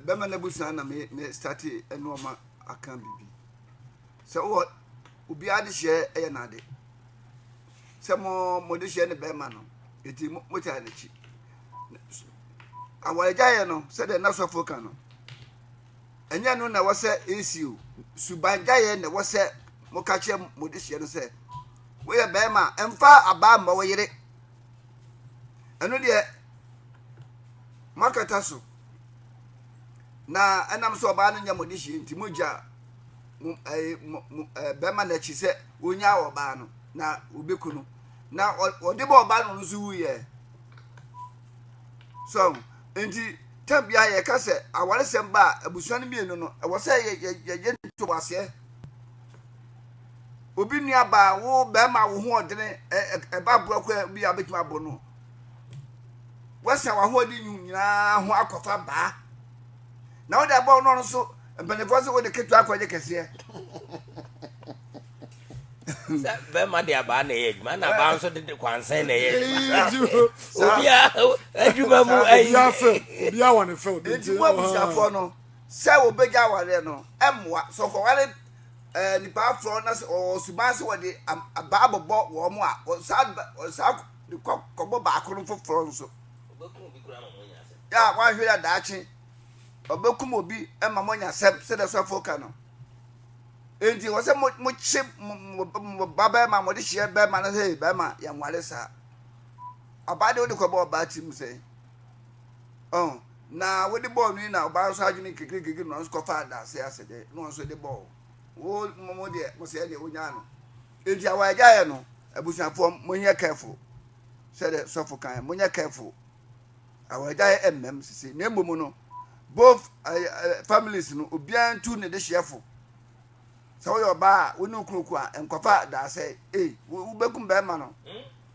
Bema na busa na me start eno ma akan bibi se wo obi ade hye eye na ade se mo de hye ne bema no eti mo ta na chi awaja ye no se de na sofo kan no enya no na wo se ACO subanja ye na wo se mo ka che mo de hye no se wo ye bema emfa aba ma wo yire eno de makata so na enam so ba no nya mo de hye nti moja bema na chi se onya wo ba no na obekunu na ode ba oba no nzu ye so enti tambia ye ka se aware sem ba abusuan mienu no wo se ye to wase obi nua ba wo bema wo ho odene ba brokwa bi abetima abo no wasa wa ho odi nyina ho akofa ba na wo da ba no so benefo se wo de ketu akwaje kese bema de aba na ye ma na ba nso de kwansen na ye obia adwuma mu ayi obia won fe enti mo abusiafo no se wo beja ware no emwa so ko ware nipa afro na o suban se wo de aba bobo wo mo a sa de kobo ba akoro foforo nso obekum bi kura no nya se ya wa hwe ya daachi obekum obi ema mo nya se de so foka no enti wo se mo chi baba ma mo de hye be ma na se be ma ya nware sa abade wo de kobo ba ti mu se na wo de ball ni na ba so adwini kekekeke no so fa da se asede no so de ball wo mo de mo se de onya no enti awaja ye no abusuafo mo nya careful se de so fo kan mo nya careful awaja ye sisi na embomu no both families no obian tu ne de hyefo so yo ba wo no kuroku a enkofa da se wo bekum be ma no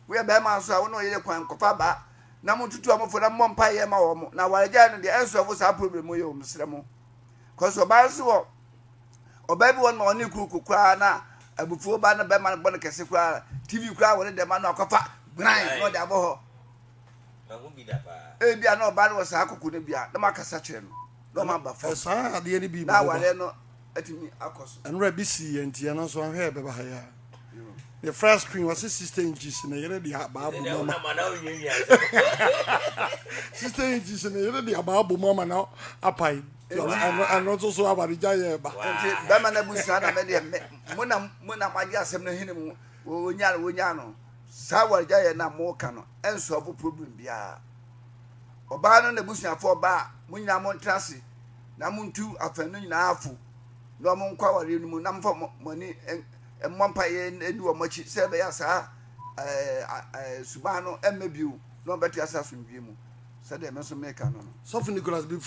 wo ye be ma so a wo no ye kwan enkofa ba na mututu amofo na mmompa ye ma wo mo na wareja no de enso of sa problem ye o msremo cause oba so wo oba bi won ma oni kuroku kwa na abufuo ba na be ma no kese kwa TV kwa wo de ma no akofa grind no de abo na go bi da pa bia no ba no sa akoko ne bia na makasa kire no no ma ba fo sa ade ni bi na wale no atimi akoso enra bi si entia no so ahwe be ba ha ya the first screen was 16 inches na yere de abaabo mama sister inches na yere de abaabo mama na apai and so abarija ye ba enti be ma na busa na me de muna maji asem na hini mu wonya no sa warja ye na mo ka no enso of problem bia oba no na busuafo ba munya mo ntrase na muntu afanu nyina afu no mo nkwa ware nu mu na mfa moni mmompa ye edi wo machi se be ya sa subano emmebiu no betu asa sunbie mu se de me so make no so Nicholas before